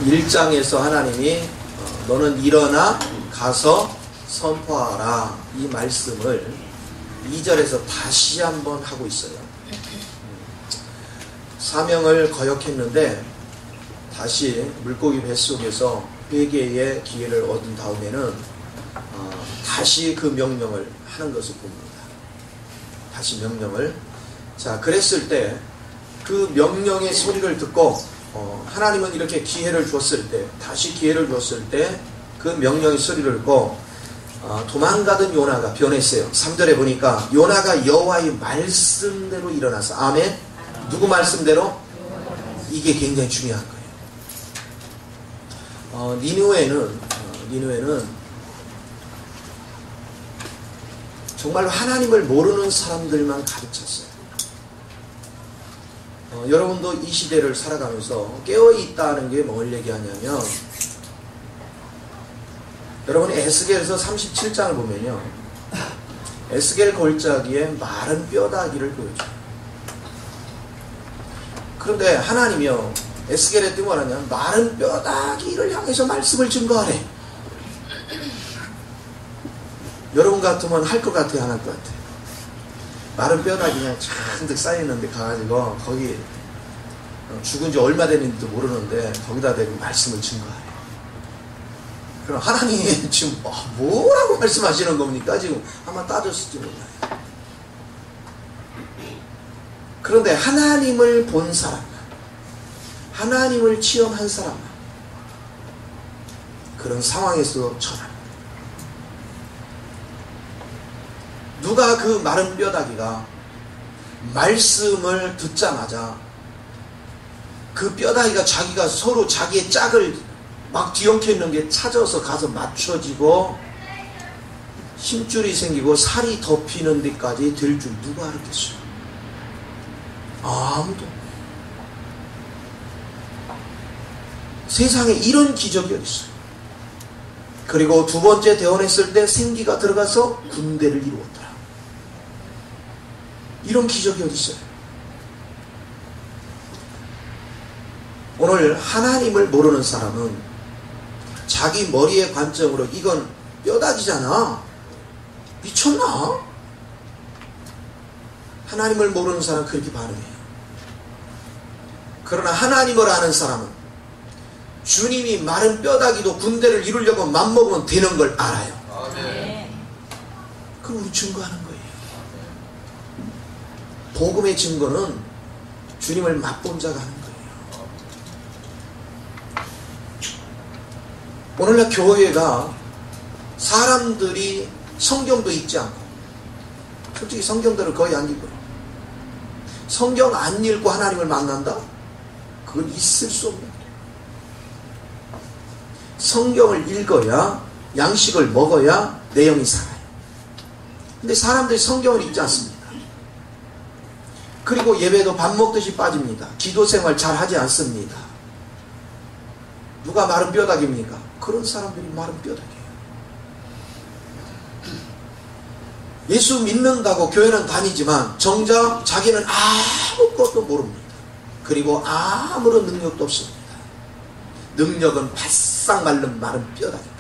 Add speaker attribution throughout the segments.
Speaker 1: 1장에서 하나님이 너는 일어나 가서 선포하라 이 말씀을 2절에서 다시 한번 하고 있어요. 사명을 거역했는데 다시 물고기 뱃속에서 회개의 기회를 얻은 다음에는 다시 그 명령을 하는 것을 봅니다. 다시 명령을. 자, 그랬을 때 그 명령의 소리를 듣고 하나님은 이렇게 기회를 줬을 때, 다시 기회를 줬을 때 그 명령의 소리를 듣고 도망가던 요나가 변했어요. 3절에 보니까 요나가 여호와의 말씀대로 일어나서, 아멘. 누구 말씀대로? 이게 굉장히 중요한 거예요. 니느웨는 정말로 하나님을 모르는 사람들만 가르쳤어요. 여러분도 이 시대를 살아가면서 깨어있다는 게 뭘 얘기하냐면, 여러분이 에스겔에서 37장을 보면요, 에스겔 골짜기에 마른 뼈다귀를 보여줘요. 그런데 하나님이요, 에스겔의 뜻은 뭐냐면 마른 뼈다귀를 향해서 말씀을 증거하래. 여러분 같으면 할 것 같아요, 안 할 것 같아요? 마른 뼈다귀 그냥 잔뜩 쌓여있는데 가가지고 거기 죽은 지 얼마 됐는지도 모르는데 거기다 대고 말씀을 증거하래. 그럼 하나님이 지금 뭐라고 말씀하시는 겁니까? 지금 아마 따졌을지 몰라요. 그런데 하나님을 본 사람만, 하나님을 체험한 사람만 그런 상황에서 전합니다. 누가 그 마른 뼈다귀가 말씀을 듣자마자 그 뼈다귀가 자기가 서로 자기의 짝을 막 뒤엉켜 있는 게 찾아서 가서 맞춰지고 힘줄이 생기고 살이 덮이는 데까지 될 줄 누가 알았겠어요? 아무도. 세상에 이런 기적이 어딨어요? 그리고 두 번째 대원했을 때 생기가 들어가서 군대를 이루었더라. 이런 기적이 어딨어요? 오늘 하나님을 모르는 사람은 자기 머리의 관점으로 이건 뼈다귀잖아, 미쳤나? 하나님을 모르는 사람은 그렇게 반응해요. 그러나 하나님을 아는 사람은 주님이 마른 뼈다귀도 군대를 이루려고 맘먹으면 되는 걸 알아요. 그럼 우리 증거하는 거예요. 복음의 증거는 주님을 맛본 자가 하는 거예요. 오늘날 교회가 사람들이 성경도 읽지 않고, 솔직히 성경들을 거의 안 읽어요. 성경 안 읽고 하나님을 만난다? 그건 있을 수 없는 거예요. 성경을 읽어야, 양식을 먹어야 내 영이 살아요. 근데 사람들이 성경을 읽지 않습니다. 그리고 예배도 밥 먹듯이 빠집니다. 기도 생활 잘 하지 않습니다. 누가 마른 뼈다귀입니까? 그런 사람들이 마른 뼈다귀예요. 예수 믿는다고 교회는 다니지만 정작 자기는 아무것도 모릅니다. 그리고 아무런 능력도 없습니다. 능력은 바싹 마른 뼈다귀입니다.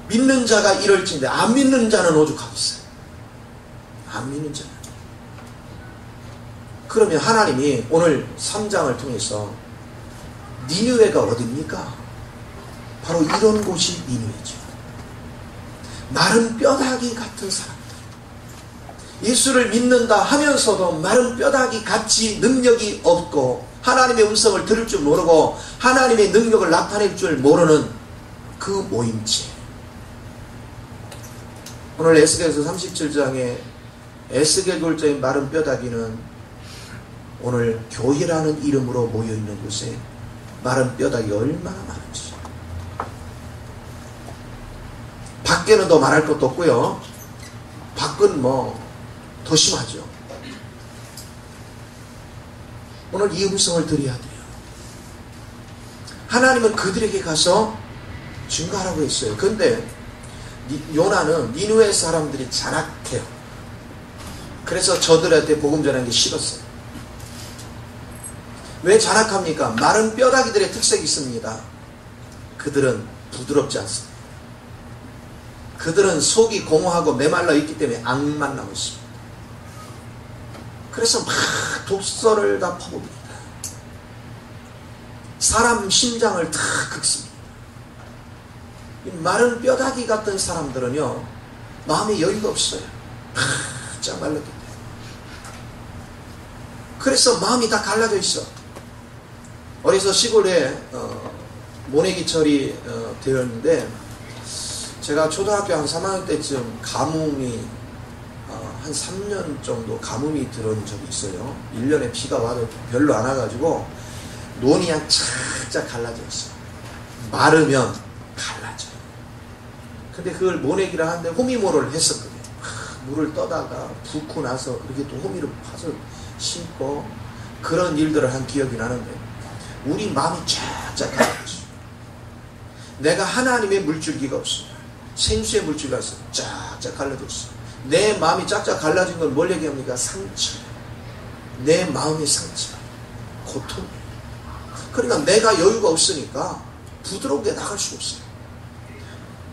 Speaker 1: 믿는 자가 이럴진데 안 믿는 자는 오죽하겠어요. 안 믿는 자는. 그러면 하나님이 오늘 3장을 통해서 니느웨가 어딥니까? 바로 이런 곳이 니느웨죠. 마른 뼈다귀 같은 사람들, 예수를 믿는다 하면서도 마른 뼈다귀 같이 능력이 없고 하나님의 음성을 들을 줄 모르고 하나님의 능력을 나타낼 줄 모르는 그 모임체. 오늘 에스겔서 37장에 에스겔 골짜기 마른 뼈다귀는 오늘 교회라는 이름으로 모여있는 곳에 마른 뼈다귀가 얼마나 많은지. 밖에는 더 말할 것도 없고요. 밖은 더 심하죠. 오늘 이 음성을 드려야 돼요. 하나님은 그들에게 가서 증거하라고 했어요. 그런데 요나는 니느웨 사람들이 잔악해요. 그래서 저들한테 복음 전하는 게 싫었어요. 왜 잔악합니까? 마른 뼈다귀들의 특색이 있습니다. 그들은 부드럽지 않습니다. 그들은 속이 공허하고 메말라 있기 때문에 악만 남고 있습니다. 그래서 막 독설을 다 퍼붓습니다. 사람 심장을 다 긁습니다. 마른 뼈다귀 같은 사람들은요, 마음에 여유가 없어요. 쫙 말랐기 때문에. 그래서 마음이 다 갈라져 있어. 어디서 시골에 모내기철이 되었는데, 제가 초등학교 한 3학년 때쯤 가뭄이 한 3년 정도 가뭄이 들어온 적이 있어요. 1년에 비가 와도 별로 안 와가지고 논이 그냥 쫙쫙 갈라져 있어. 마르면 갈라져. 근데 그걸 모내기라 하는데 호미모를 했었거든요. 물을 떠다가 붓고 나서 이렇게 또 호미를 파서 심고 그런 일들을 한 기억이 나는데, 우리 마음이 쫙쫙 갈라져. 내가 하나님의 물줄기가 없어. 생수의 물줄기가 있어. 쫙쫙 갈라져 있어. 내 마음이 쫙쫙 갈라진 건 뭘 얘기합니까? 상처. 내 마음의 상처. 고통. 그러니까 내가 여유가 없으니까 부드러운 게 나갈 수 없어요.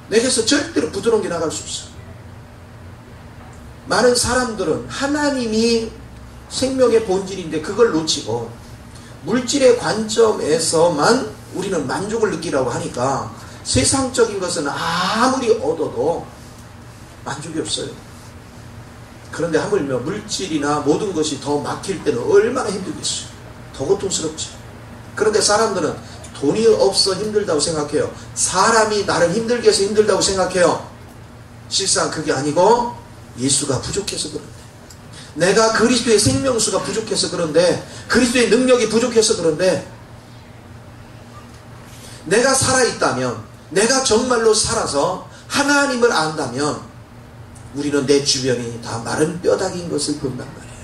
Speaker 1: 내게서 절대로 부드러운 게 나갈 수 없어요. 많은 사람들은 하나님이 생명의 본질인데 그걸 놓치고 물질의 관점에서만 우리는 만족을 느끼라고 하니까 세상적인 것은 아무리 얻어도 만족이 없어요. 그런데 하물며 물질이나 모든 것이 더 막힐 때는 얼마나 힘들겠어요. 더 고통스럽죠. 그런데 사람들은 돈이 없어 힘들다고 생각해요. 사람이 나를 힘들게 해서 힘들다고 생각해요. 실상 그게 아니고 예수가 부족해서 그런데, 내가 그리스도의 생명수가 부족해서 그런데, 그리스도의 능력이 부족해서 그런데, 내가 살아있다면, 내가 정말로 살아서 하나님을 안다면 우리는 내 주변이 다 마른 뼈다귀인 것을 본단 말이에요.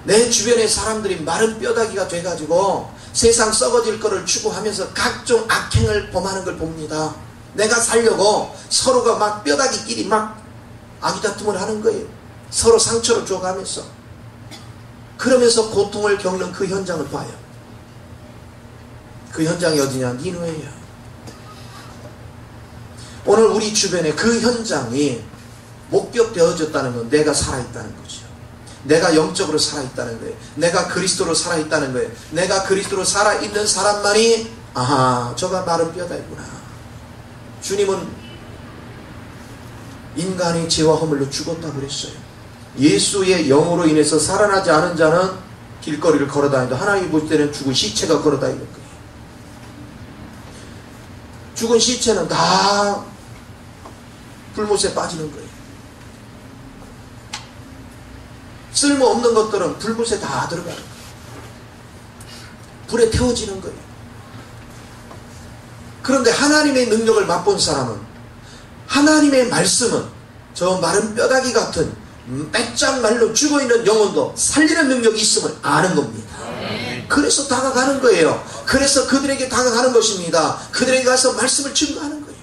Speaker 1: 내 주변의 사람들이 마른 뼈다귀가 돼가지고 세상 썩어질 거를 추구하면서 각종 악행을 범하는 걸 봅니다. 내가 살려고 서로가 막 뼈다귀끼리 막 아기다툼을 하는 거예요. 서로 상처를 줘가면서. 그러면서 고통을 겪는 그 현장을 봐요. 그 현장이 어디냐? 니느웨예요. 오늘 우리 주변에 그 현장이 목격되어졌다는 건 내가 살아있다는 거죠. 내가 영적으로 살아있다는 거예요. 내가 그리스도로 살아있다는 거예요. 내가 그리스도로 살아있는 사람만이, 아하, 저가 마른 뼈다구나. 주님은 인간의 죄와 허물로 죽었다고 그랬어요. 예수의 영으로 인해서 살아나지 않은 자는 길거리를 걸어다니도 하나님이 볼 때는 죽은 시체가 걸어다니는 거예요. 죽은 시체는 다 불못에 빠지는 거예요. 쓸모없는 것들은 불못에 다 들어가는 거예요. 불에 태워지는 거예요. 그런데 하나님의 능력을 맛본 사람은, 하나님의 말씀은 저 마른 뼈다귀 같은 맺장말로 죽어있는 영혼도 살리는 능력이 있음을 아는 겁니다. 그래서 다가가는 거예요. 그래서 그들에게 다가가는 것입니다. 그들에게 가서 말씀을 증거하는 거예요.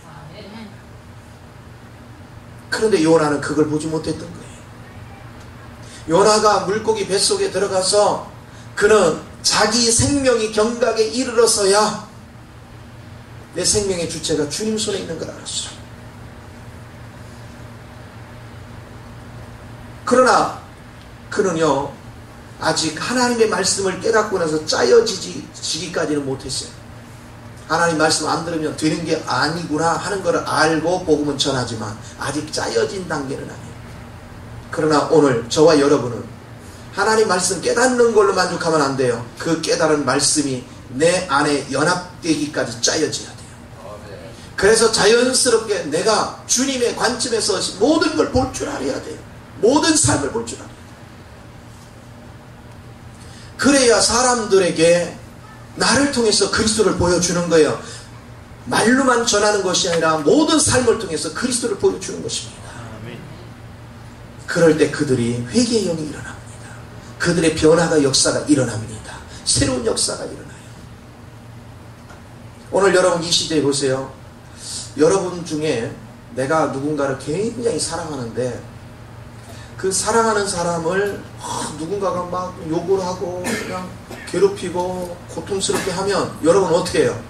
Speaker 1: 그런데 요나는 그걸 보지 못했던 거예요. 요나가 물고기 뱃속에 들어가서 그는 자기 생명이 경각에 이르러서야 내 생명의 주체가 주님 손에 있는 걸 알았어요. 그러나 그는요, 아직 하나님의 말씀을 깨닫고 나서 짜여지기까지는 못했어요. 하나님 말씀 안 들으면 되는 게 아니구나 하는 걸 알고 복음은 전하지만 아직 짜여진 단계는 아니에요. 그러나 오늘 저와 여러분은 하나님 말씀 깨닫는 걸로 만족하면 안 돼요. 그 깨달은 말씀이 내 안에 연합되기까지 짜여져야 돼요. 그래서 자연스럽게 내가 주님의 관점에서 모든 걸 볼 줄 알아야 돼요. 모든 삶을 볼 줄 알아야 돼요. 그래야 사람들에게 나를 통해서 그리스도를 보여주는 거예요. 말로만 전하는 것이 아니라 모든 삶을 통해서 그리스도를 보여주는 것입니다. 그럴 때 그들이 회개의 영이 일어납니다. 그들의 변화가 역사가 일어납니다. 새로운 역사가 일어나요. 오늘 여러분 이 시대에 보세요. 여러분 중에 내가 누군가를 굉장히 사랑하는데 그 사랑하는 사람을 누군가가 막 욕을 하고 그냥 괴롭히고 고통스럽게 하면 여러분 어떻게 해요?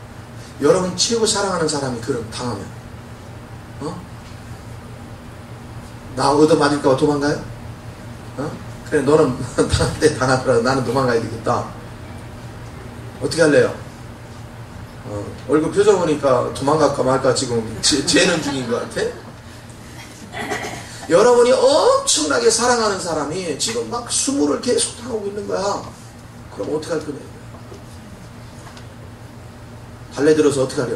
Speaker 1: 여러분 최고 사랑하는 사람이 그럼 당하면 나 얻어맞을까 도망가요? 그래 너는 당할 때 당하더라도 나는 도망가야 되겠다. 어떻게 할래요? 얼굴 표정 보니까 도망갈까 말까 지금 죄는 중인 것 같아. 여러분이 엄청나게 사랑하는 사람이 지금 막 수모를 계속 당하고 있는 거야. 그럼 어떻게 할 거냐? 달래들어서 어떻게 하려?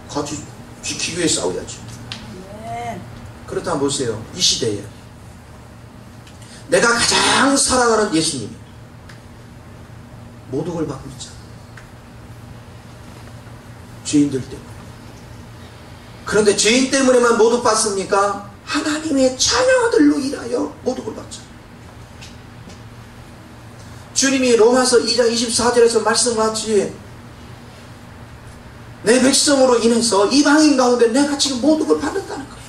Speaker 1: 같이 지키기 위해 싸워야지. 그렇다면 보세요. 이 시대에 내가 가장 사랑하는 예수님이 모독을 받고 있잖아. 죄인들 때문에. 그런데 죄인 때문에만 모독받습니까? 하나님의 자녀들로 인하여 모독을 받죠. 주님이 로마서 2장 24절에서 말씀하셨지. 내 백성으로 인해서 이방인 가운데 내가 지금 모독을 받는다는 거예요.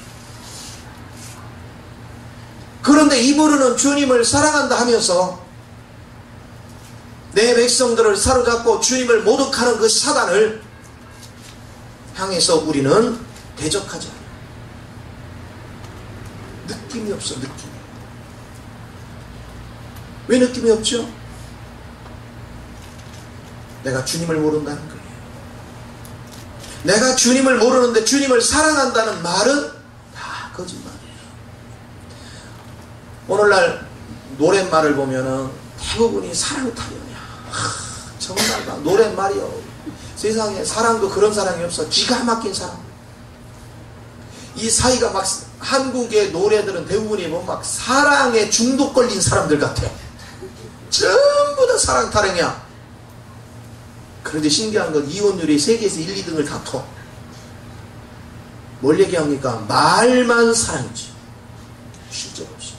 Speaker 1: 그런데 입으로는 주님을 사랑한다 하면서 내 백성들을 사로잡고 주님을 모독하는 그 사단을 향해서 우리는 대적하지 않아요. 느낌이 없어, 느낌이. 왜 느낌이 없죠? 내가 주님을 모른다는 거예요. 내가 주님을 모르는데 주님을 사랑한다는 말은 다 거짓말이에요. 오늘날 노랫말을 보면은 대부분이 사랑 타령이야. 정말 막 노랫말이요. 세상에 사랑도 그런 사랑이 없어. 기가 막힌 사랑. 이 사이가 막 한국의 노래들은 대부분이 뭐 막 사랑에 중독 걸린 사람들 같아. 전부 다 사랑 타령이야. 그런데 신기한 건 이혼율이 세계에서 1, 2등을 다퉈. 뭘 얘기합니까? 말만 사랑이지. 실제 없이.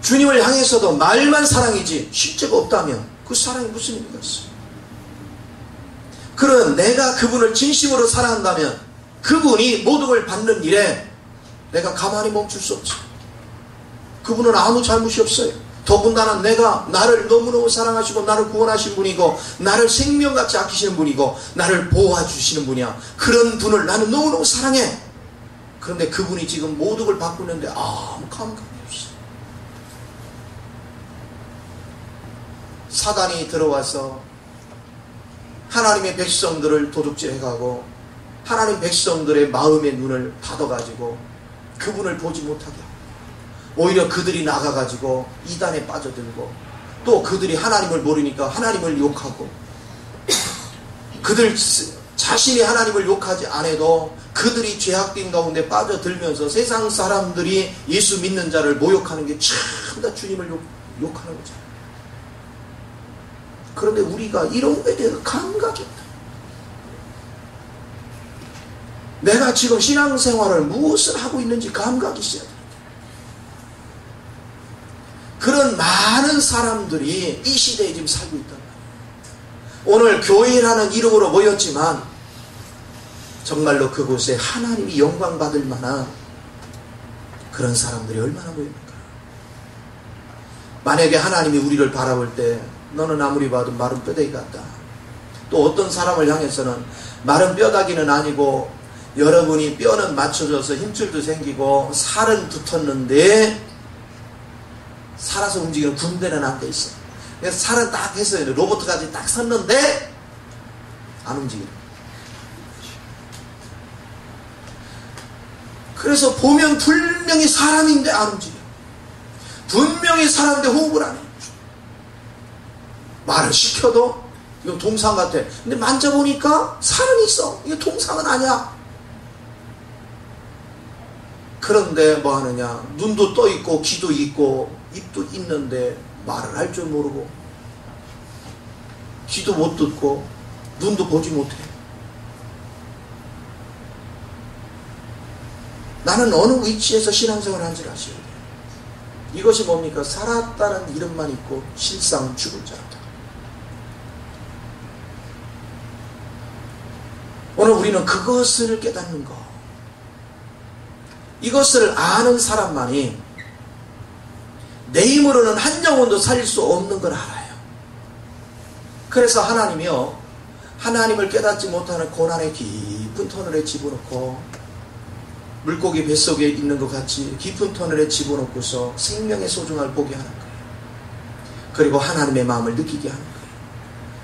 Speaker 1: 주님을 향해서도 말만 사랑이지 실제가 없다면 그 사랑이 무슨 의미가 있어요? 그런 내가 그분을 진심으로 사랑한다면 그분이 모독을 받는 일에 내가 가만히 멈출 수 없죠. 그분은 아무 잘못이 없어요. 더군다나 내가 나를 너무너무 사랑하시고 나를 구원하신 분이고 나를 생명같이 아끼시는 분이고 나를 보호해주시는 분이야. 그런 분을 나는 너무너무 사랑해. 그런데 그분이 지금 모독을 받고 있는데 아무 감각이 없어. 사단이 들어와서 하나님의 백성들을 도둑질해가고 하나님 백성들의 마음의 눈을 닫아가지고 그분을 보지 못하게 하고 오히려 그들이 나가가지고 이단에 빠져들고 또 그들이 하나님을 모르니까 하나님을 욕하고 그들 자신이 하나님을 욕하지 않아도 그들이 죄악된 가운데 빠져들면서 세상 사람들이 예수 믿는 자를 모욕하는 게 전부 다 주님을 욕하는 거죠. 그런데 우리가 이런 거에 대해서 감각이 없다. 내가 지금 신앙생활을 무엇을 하고 있는지 감각이 있어야 돼. 그런 많은 사람들이 이 시대에 지금 살고 있단 말이에요. 오늘 교회라는 이름으로 모였지만 정말로 그곳에 하나님이 영광 받을 만한 그런 사람들이 얼마나 모입니까? 만약에 하나님이 우리를 바라볼 때 너는 아무리 봐도 마른 뼈다귀 같다. 또 어떤 사람을 향해서는 마른 뼈다귀는 아니고 여러분이 뼈는 맞춰져서 힘줄도 생기고 살은 붙었는데 살아서 움직이는 군대는 안 돼 있어. 그래서 살은 딱 했어요. 로봇까지 딱 섰는데 안 움직이는. 그래서 보면 분명히 사람인데 안 움직여. 분명히 사람인데 호흡을 안 해. 말을 시켜도 이건 동상 같아. 근데 만져보니까 살은 있어. 이게 동상은 아니야. 그런데 뭐 하느냐? 눈도 떠 있고 귀도 있고 입도 있는데 말을 할 줄 모르고 귀도 못 듣고 눈도 보지 못해. 나는 어느 위치에서 신앙생활을 한지를 아셔야 돼요. 이것이 뭡니까? 살았다는 이름만 있고 실상 죽은 자다. 오늘 우리는 그것을 깨닫는 거. 이것을 아는 사람만이 내 힘으로는 한 영혼도 살릴 수 없는 걸 알아요. 그래서 하나님이요, 하나님을 깨닫지 못하는 고난의 깊은 터널에 집어넣고 물고기 뱃속에 있는 것 같이 깊은 터널에 집어넣고서 생명의 소중함을 보게 하는 거예요. 그리고 하나님의 마음을 느끼게 하는 거예요.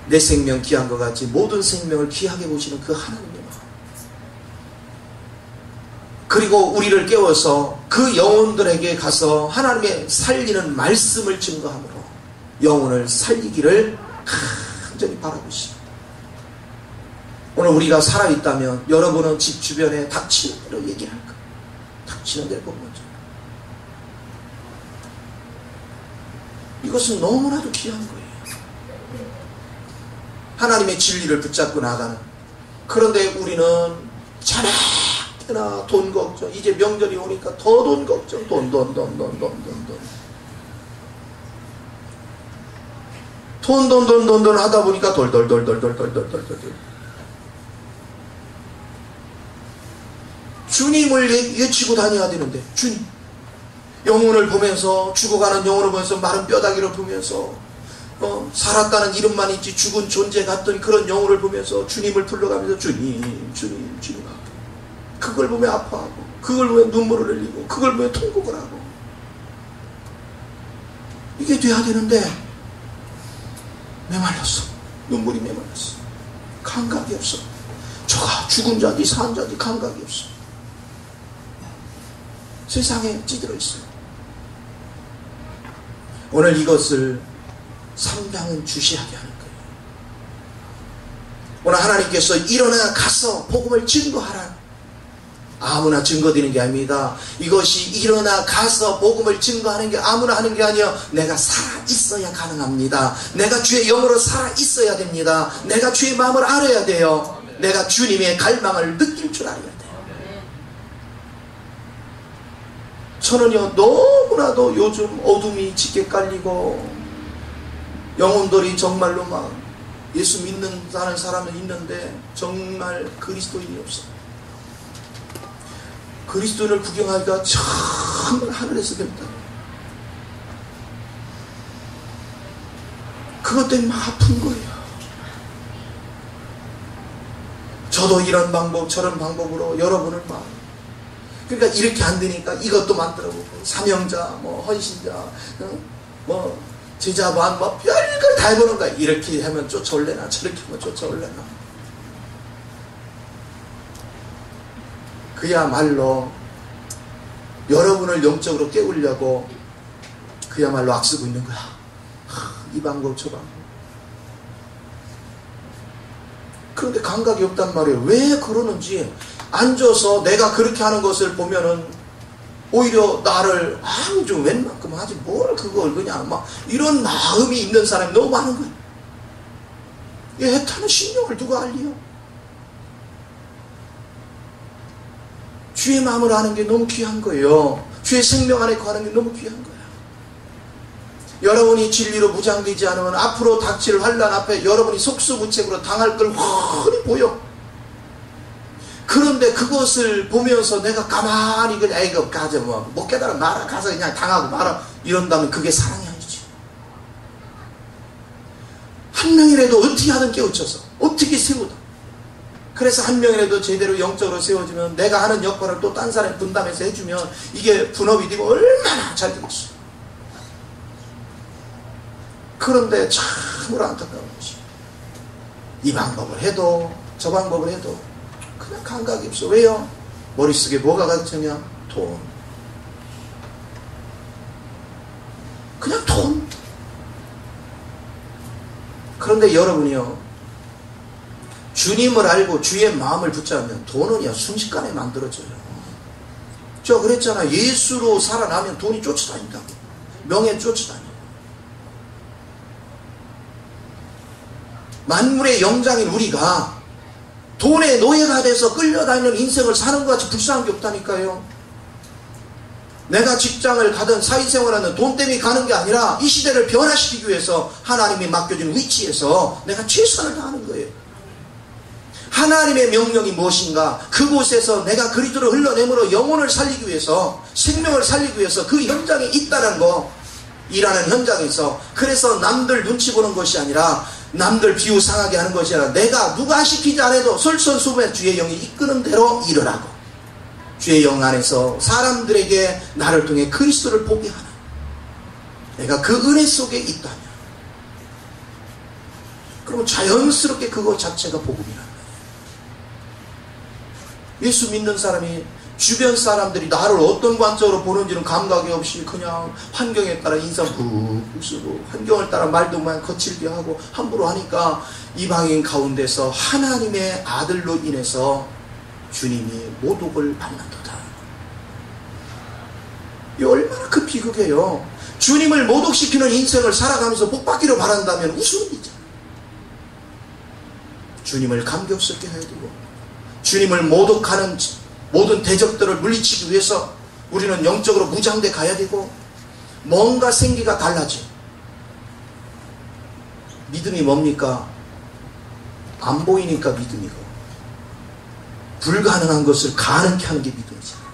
Speaker 1: 내 생명 귀한 것 같이 모든 생명을 귀하게 보시는 그 하나님의 마음. 그리고 우리를 깨워서 그 영혼들에게 가서 하나님의 살리는 말씀을 증거함으로 영혼을 살리기를 간절히 바라고 있습니다. 오늘 우리가 살아있다면 여러분은 집 주변에 닥치는 대로 얘기할 거예요. 닥치는 대로 보면 이것은 너무나도 귀한 거예요. 하나님의 진리를 붙잡고 나가는. 그런데 우리는 자나깨나 돈 걱정. 이제 명절이 오니까 더 돈 걱정. 돈 하다 보니까 돌돌돌돌돌돌돌돌돌. 주님을 외치고 다녀야 되는데, 주님. 영혼을 보면서, 죽어가는 영혼을 보면서, 마른 뼈다귀를 보면서, 살았다는 이름만 있지 죽은 존재 같던 그런 영혼을 보면서 주님을 불러가면서 주님, 주님, 주님 하고, 그걸 보며 아파하고, 그걸 보며 눈물을 흘리고, 그걸 보며 통곡을 하고, 이게 돼야 되는데 메말랐어. 눈물이 메말랐어. 감각이 없어. 저가 죽은 자지 산 자지 감각이 없어. 세상에 찌들어 있어요. 오늘 이것을 상당히 주시하게 하는 거예요. 오늘 하나님께서 일어나 가서 복음을 증거하라. 아무나 증거되는 게 아닙니다. 이것이 일어나 가서 복음을 증거하는 게 아무나 하는 게 아니에요. 내가 살아있어야 가능합니다. 내가 주의 영으로 살아있어야 됩니다. 내가 주의 마음을 알아야 돼요. 내가 주님의 갈망을 느낄 줄 알아야 돼요. 저는요, 너무나도 요즘 어둠이 짙게 깔리고 영혼들이 정말로 막 예수 믿는 사람은 있는데 정말 그리스도인이 없어요. 그리스도인을 구경하기가 정말 하늘에서 됩니다. 그것 때문에 막 아픈 거예요. 저도 이런 방법 저런 방법으로 여러분을 막, 그러니까 이렇게 안 되니까 이것도 만들어보고, 사명자, 뭐 헌신자, 뭐 제자반, 뭐 별걸 다 해보는 거야. 이렇게 하면 쫓아올래나 저렇게 하면 쫓아올래나. 그야말로 여러분을 영적으로 깨우려고 그야말로 악쓰고 있는 거야. 이 방법 저 방법. 그런데 감각이 없단 말이에요. 왜 그러는지 앉아서 내가 그렇게 하는 것을 보면은 오히려 나를 좀 웬만큼 하지 뭘 그걸 그냥 막 이런 마음이 있는 사람이 너무 많은 거예요. 이 해타는 신령을 누가 알리요? 주의 마음을 아는 게 너무 귀한 거예요. 주의 생명 안에 거하는 게 너무 귀한 거예요. 여러분이 진리로 무장되지 않으면 앞으로 닥칠 환난 앞에 여러분이 속수무책으로 당할 걸 훤히 보여. 그런데 그것을 보면서 내가 가만히 그냥 이거 가져 못 깨달아 말아 가서 그냥 당하고 말아 이런다면 그게 사랑이 아니지. 한 명이라도 어떻게 하든 깨우쳐서 어떻게 세우든. 그래서 한 명이라도 제대로 영적으로 세워지면 내가 하는 역할을 또 딴 사람이 분담해서 해주면 이게 분업이 되고 얼마나 잘 되겠어. 그런데 참으로 안타까운 것이 이 방법을 해도 저 방법을 해도 그냥 감각이 없어. 왜요? 머릿속에 뭐가 가득하냐? 돈. 그냥 돈. 그런데 여러분이요, 주님을 알고 주의 마음을 붙잡으면 돈은요 순식간에 만들어져요. 저 그랬잖아. 예수로 살아나면 돈이 쫓아다닌다고. 명예 쫓아다녀. 만물의 영장인 우리가 돈의 노예가 돼서 끌려다니는 인생을 사는 것 같이 불쌍한 게 없다니까요. 내가 직장을 가든 사회생활하는 돈 때문에 가는 게 아니라 이 시대를 변화시키기 위해서 하나님이 맡겨준 위치에서 내가 최선을 다하는 거예요. 하나님의 명령이 무엇인가? 그곳에서 내가 그리스도를 흘러내므로 영혼을 살리기 위해서, 생명을 살리기 위해서 그 현장에 있다는 거, 일하는 현장에서. 그래서 남들 눈치 보는 것이 아니라, 남들 비우상하게 하는 것이 아니라, 내가 누가 시키지 않아도 솔선수범해 주의 영이 이끄는 대로 일을 하고, 주의 영 안에서 사람들에게 나를 통해 그리스도를 보게 하는, 내가 그 은혜 속에 있다면, 그러면 자연스럽게 그것 자체가 복음이라는 거예요. 예수 믿는 사람이 주변 사람들이 나를 어떤 관점으로 보는지는 감각이 없이 그냥 환경에 따라 인상 푹 쓰고, 환경을 따라 말도 막 거칠게 하고 함부로 하니까 이방인 가운데서 하나님의 아들로 인해서 주님이 모독을 받는도다. 이 얼마나 큰 비극이에요. 주님을 모독시키는 인생을 살아가면서 복받기를 바란다면 우스운 일이죠. 주님을 감격스럽게 해야 되고, 주님을 모독하는 모든 대적들을 물리치기 위해서 우리는 영적으로 무장돼 가야 되고, 뭔가 생기가 달라져. 믿음이 뭡니까? 안 보이니까 믿음이고, 불가능한 것을 가능케 하는 게 믿음이잖아요.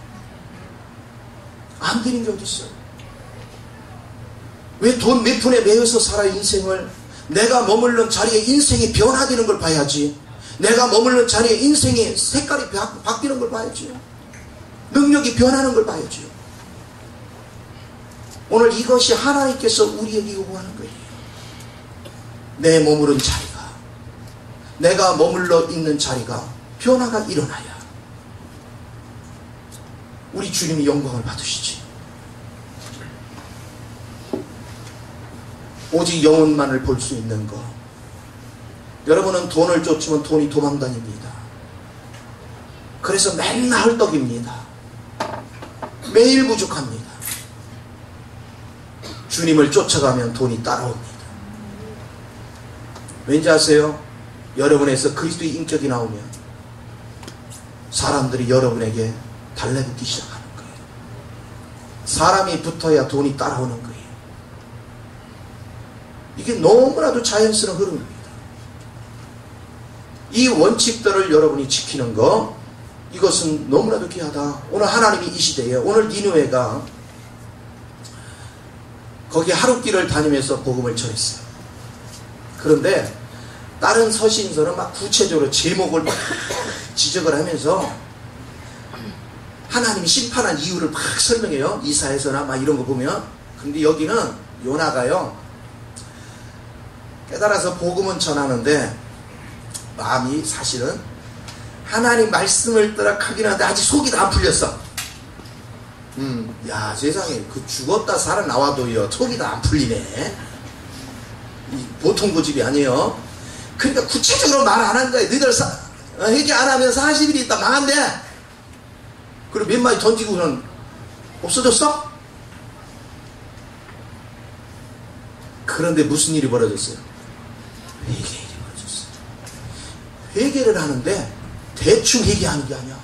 Speaker 1: 안 되는 게 어디 있어요? 왜 돈 몇 푼에 매여서 살아 인생을? 내가 머물는 자리에 인생이 변화되는 걸 봐야지. 내가 머물는 자리에 인생의 색깔이 바뀌는 걸 봐야지요. 능력이 변하는 걸 봐야지요. 오늘 이것이 하나님께서 우리에게 요구하는 거예요. 내 머무른 자리가, 내가 머물러 있는 자리가 변화가 일어나야 우리 주님이 영광을 받으시지. 오직 영혼만을 볼 수 있는 것. 여러분은 돈을 쫓으면 돈이 도망다닙니다. 그래서 맨날 헐떡입니다. 매일 부족합니다. 주님을 쫓아가면 돈이 따라옵니다. 왠지 아세요? 여러분에서 그리스도의 인격이 나오면 사람들이 여러분에게 달라붙기 시작하는 거예요. 사람이 붙어야 돈이 따라오는 거예요. 이게 너무나도 자연스러운 흐름입니다. 이 원칙들을 여러분이 지키는 거, 이것은 너무나도 귀하다. 오늘 하나님이 이 시대에, 오늘 니느웨가 거기 하룻길을 다니면서 복음을 전했어요. 그런데 다른 서신서는 막 구체적으로 제목을 막 지적을 하면서 하나님이 심판한 이유를 막 설명해요. 이사야서나 막 이런 거 보면. 근데 여기는 요나가요, 깨달아서 복음은 전하는데 마음이 사실은 하나님 말씀을 따라 하긴 하는데 아직 속이 다 안 풀렸어. 야, 세상에, 그 죽었다 살아나와도요 속이 다 안 풀리네. 이 보통 고집이 아니에요. 그러니까 구체적으로 말 안 한 거야. 너희들 회개 안 하면 40일이 있다 망한대. 그리고 몇 마디 던지고는 없어졌어? 그런데 무슨 일이 벌어졌어요? 회개 일이 벌어졌어요. 회개를 하는데 대충 회개하는 게 아니야.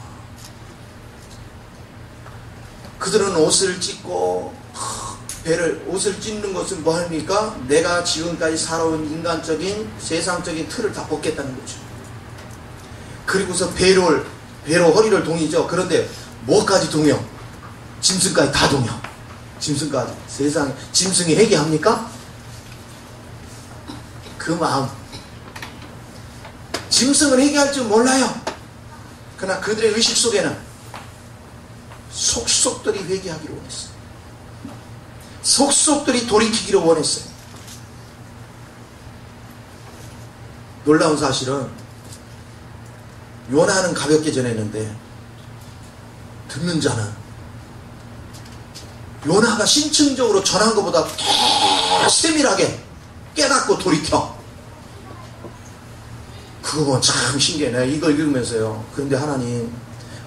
Speaker 1: 그들은 옷을 찢고, 옷을 찢는 것은 뭐 합니까? 내가 지금까지 살아온 인간적인 세상적인 틀을 다 벗겠다는 거죠. 그리고서 배로 허리를 동이죠. 그런데 뭐까지 동여? 짐승까지 다 동여. 짐승까지. 세상에 짐승이 회개합니까? 그 마음. 짐승은 회개할 줄 몰라요. 그러나 그들의 의식 속에는 속속들이 회개하기를 원했어요. 속속들이 돌이키기를 원했어요. 놀라운 사실은 요나는 가볍게 전했는데 듣는 자는 요나가 심층적으로 전한 것보다 더 세밀하게 깨닫고 돌이켜. 그거 보면 참 신기해. 내가 이걸 읽으면서요. 그런데 하나님,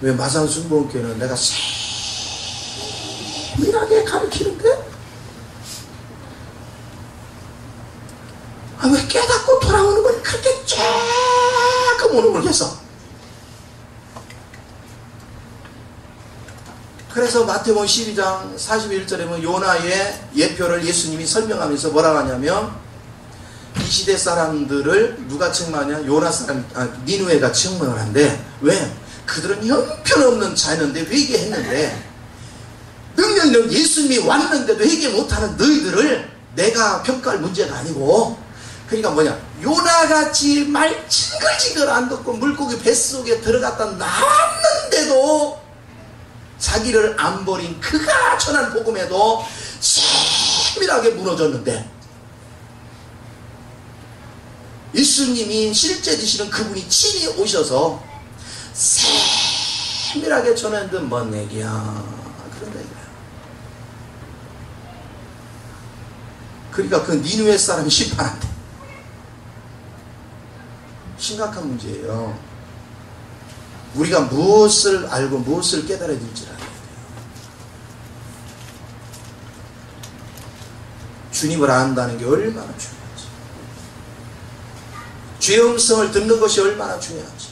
Speaker 1: 왜 마산순복음교회는 내가 세밀하게 가르치는데 왜 깨닫고 돌아오는 건 그렇게 조금 오는 모르겠어. 그래서 마태복음 12장 41절에 보면 요나의 예표를 예수님이 설명하면서 뭐라고 하냐면, 이 시대 사람들을 누가 책망하냐? 요나 사람, 니누에가 책망을 한대. 왜? 그들은 형편없는 자였는데 회개했는데, 능력력 예수님이 왔는데도 회개 못하는 너희들을 내가 평가할 문제가 아니고, 그러니까 뭐냐? 요나같이 말 징글징글 안 듣고 물고기 뱃속에 들어갔다 나왔는데도 자기를 안 버린 그가 전한 복음에도 세밀하게 무너졌는데, 예수님이 실제 되시는 그분이 친히 오셔서 세밀하게 전했는데 뭔 얘기야? 그런 얘기야. 그러니까 그 니누의 사람이 심판한대. 심각한 문제예요. 우리가 무엇을 알고 무엇을 깨달아야 될지 알아야 돼요. 주님을 안다는 게 얼마나 중요한지, 주의 음성을 듣는 것이 얼마나 중요한지,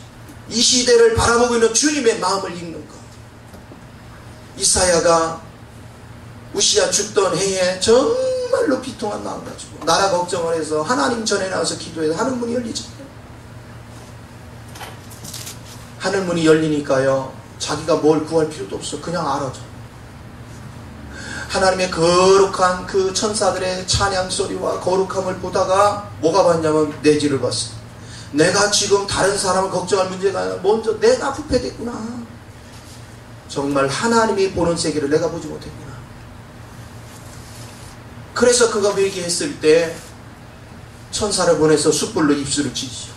Speaker 1: 이 시대를 바라보고 있는 주님의 마음을 읽는 것. 이사야가 우시야 죽던 해에 정말로 비통한 마음 가지고 나라 걱정을 해서 하나님 전에 나와서 기도해서 하늘 문이 열리잖아요. 하늘 문이 열리니까요, 자기가 뭘 구할 필요도 없어. 그냥 알아줘. 하나님의 거룩한 그 천사들의 찬양 소리와 거룩함을 보다가 뭐가 봤냐면 내지를 봤어. 내가 지금 다른 사람을 걱정할 문제가 아니라 먼저 내가 부패됐구나. 정말 하나님이 보는 세계를 내가 보지 못했구나. 그래서 그가 회개했을 때 천사를 보내서 숯불로 입술을 찢죠.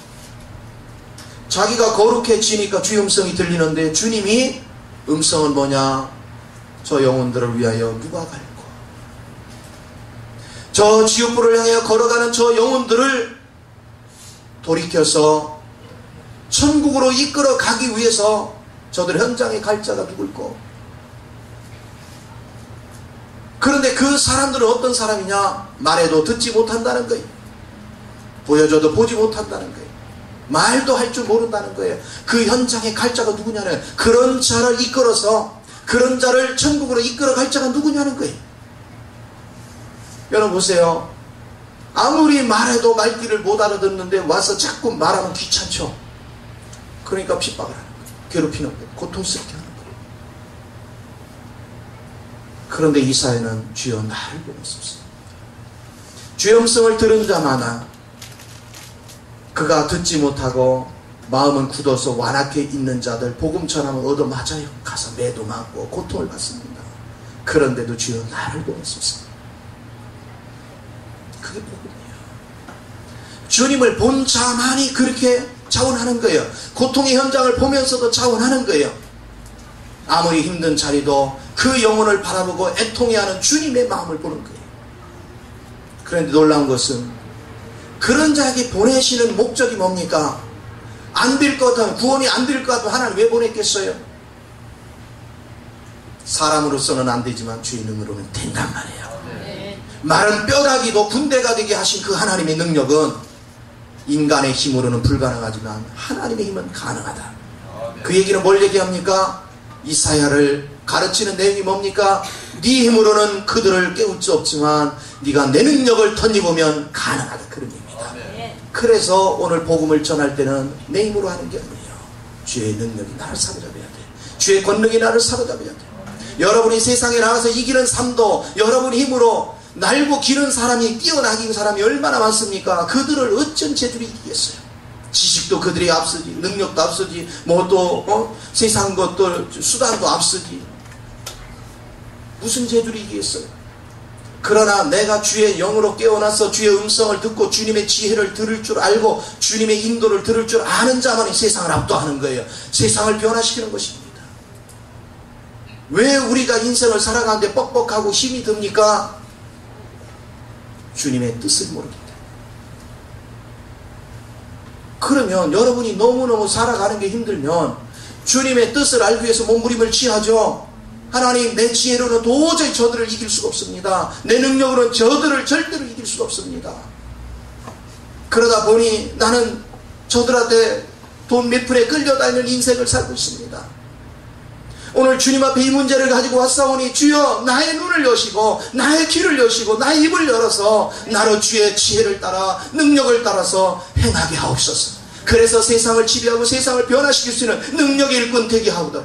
Speaker 1: 자기가 거룩해지니까 주의 음성이 들리는데, 주님이 음성은 뭐냐? 저 영혼들을 위하여 누가 갈고, 저 지옥불을 향하여 걸어가는 저 영혼들을 돌이켜서 천국으로 이끌어 가기 위해서 저들 현장에 갈 자가 누굴꼬? 그런데 그 사람들은 어떤 사람이냐? 말해도 듣지 못한다는 거예요. 보여줘도 보지 못한다는 거예요. 말도 할 줄 모른다는 거예요. 그 현장에 갈 자가 누구냐는, 그런 자를 이끌어서 그런 자를 천국으로 이끌어 갈 자가 누구냐는 거예요. 여러분 보세요. 아무리 말해도 말귀를 못 알아듣는데 와서 자꾸 말하면 귀찮죠. 그러니까 핍박을 하는 거예요. 괴롭히는 거예요. 고통스럽게 하는 거예요. 그런데 이사야는 주여 나를 보내소서. 주의 음성을 들은 자마다 그가 듣지 못하고 마음은 굳어서 완악해 있는 자들 복음 전하면 얻어맞아요. 가서 매도 맞고 고통을 받습니다. 그런데도 주여 나를 보내소서. 그게 복음이에요. 주님을 본 자만이 그렇게 자원하는 거예요. 고통의 현장을 보면서도 자원하는 거예요. 아무리 힘든 자리도 그 영혼을 바라보고 애통해하는 주님의 마음을 보는 거예요. 그런데 놀라운 것은 그런 자에게 보내시는 목적이 뭡니까? 안 될 것 같으면, 구원이 안 될 것 같으면 하나님 왜 보냈겠어요? 사람으로서는 안 되지만 주의 능으로는 된단 말이에요. 네. 마른 뼈다귀도 군대가 되게 하신 그 하나님의 능력은 인간의 힘으로는 불가능하지만 하나님의 힘은 가능하다. 그 얘기는 뭘 얘기합니까? 이사야를 가르치는 내용이 뭡니까? 네 힘으로는 그들을 깨울 수 없지만 네가 내 능력을 덧입으면 가능하다. 그런 얘기입니다. 그래서 오늘 복음을 전할 때는 내 힘으로 하는 게 아니에요. 주의 능력이 나를 사로잡아야 돼. 주의 권능이 나를 사로잡아야 돼. 여러분이 세상에 나가서 이기는 삶도 여러분의 힘으로 날고 기는 사람이, 뛰어나긴 사람이 얼마나 많습니까? 그들을 어쩐 재주로 이기겠어요? 지식도 그들이 앞서지, 능력도 앞서지, 뭐 또 세상 것들 수단도 앞서지. 무슨 재주로 이기겠어요? 그러나 내가 주의 영으로 깨어나서 주의 음성을 듣고 주님의 지혜를 들을 줄 알고 주님의 인도를 들을 줄 아는 자만이 세상을 압도하는 거예요. 세상을 변화시키는 것입니다. 왜 우리가 인생을 살아가는데 뻑뻑하고 힘이 듭니까? 주님의 뜻을 모르기 때문에. 그러면 여러분이 너무너무 살아가는 게 힘들면 주님의 뜻을 알기 위해서 몸부림을 취하죠. 하나님, 내 지혜로는 도저히 저들을 이길 수가 없습니다. 내 능력으로는 저들을 절대로 이길 수가 없습니다. 그러다 보니 나는 저들한테 돈 몇 푼에 끌려다니는 인생을 살고 있습니다. 오늘 주님 앞에 이 문제를 가지고 왔사오니 주여 나의 눈을 여시고 나의 귀를 여시고 나의 입을 열어서 나로 주의 지혜를 따라 능력을 따라서 행하게 하옵소서. 그래서 세상을 지배하고 세상을 변화시킬 수 있는 능력의 일꾼 되게 하오다.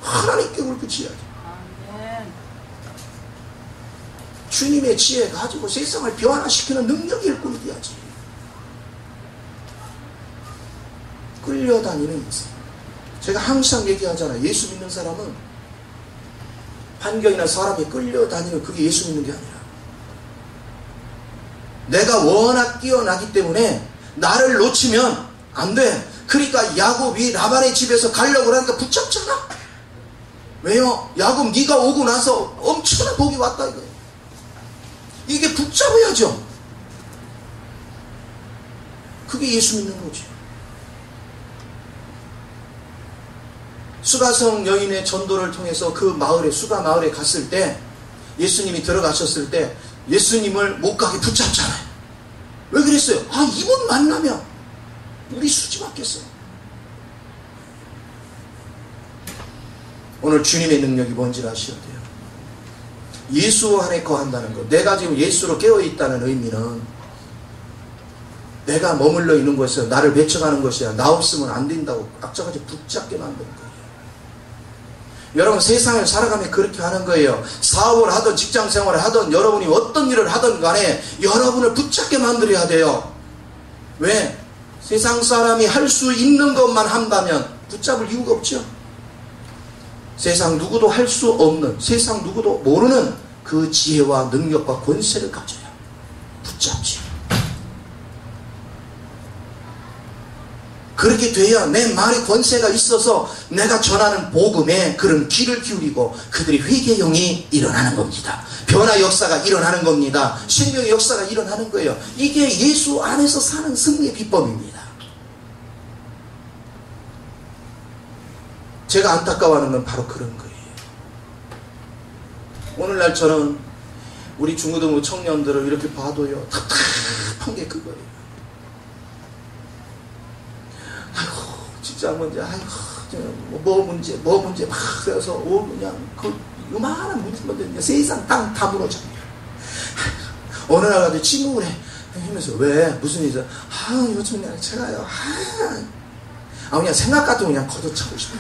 Speaker 1: 하나님께 울부짖어야죠. 주님의 지혜 가지고 세상을 변화시키는 능력의 일꾼이 돼야지. 끌려다니는 인생. 제가 항상 얘기하잖아요. 예수 믿는 사람은 환경이나 사람이 끌려다니는 그게 예수 믿는 게 아니라 내가 워낙 뛰어나기 때문에 나를 놓치면 안 돼. 그러니까 야곱이 라반의 집에서 가려고 하니까 붙잡잖아. 왜요? 야곱 네가 오고 나서 엄청난 복이 왔다 이거예요. 이게 붙잡아야죠. 그게 예수 믿는 거지. 수가성 여인의 전도를 통해서 그 마을에, 수가 마을에 갔을 때 예수님이 들어가셨을 때 예수님을 못 가게 붙잡잖아요. 왜 그랬어요? 이분 만나면 우리 수지 받겠어. 오늘 주님의 능력이 뭔지를 아셔야 돼요. 예수 안에 거한다는 것. 내가 지금 예수로 깨어있다는 의미는 내가 머물러 있는 것이야. 나를 맺혀가는 것이야. 나 없으면 안 된다고 악착같이 붙잡게 만드는 거예요. 여러분 세상을 살아가면 그렇게 하는 거예요. 사업을 하든 직장생활을 하든 여러분이 어떤 일을 하든 간에 여러분을 붙잡게 만들어야 돼요. 왜? 세상 사람이 할 수 있는 것만 한다면 붙잡을 이유가 없죠. 세상 누구도 할 수 없는, 세상 누구도 모르는 그 지혜와 능력과 권세를 가져야 붙잡지. 그렇게 돼야 내 말에 권세가 있어서 내가 전하는 복음에 그런 귀를 기울이고 그들이 회개의 영이 일어나는 겁니다. 변화 역사가 일어나는 겁니다. 생명의 역사가 일어나는 거예요. 이게 예수 안에서 사는 승리의 비법입니다. 제가 안타까워하는 건 바로 그런 거예요. 오늘날 저는 우리 중고등부 청년들을 이렇게 봐도요, 답답한 게 그거예요. 진짜 문제, 뭐 문제 막 그래서 그냥 그 요만한 문제만 세상 땅 다 무너져요. 어느 날 가서 침묵을 해. 하면서 왜 무슨 일 있어? 요즘 그냥 제가요. 그냥 생각 같은 거 그냥 걷어차고 싶어.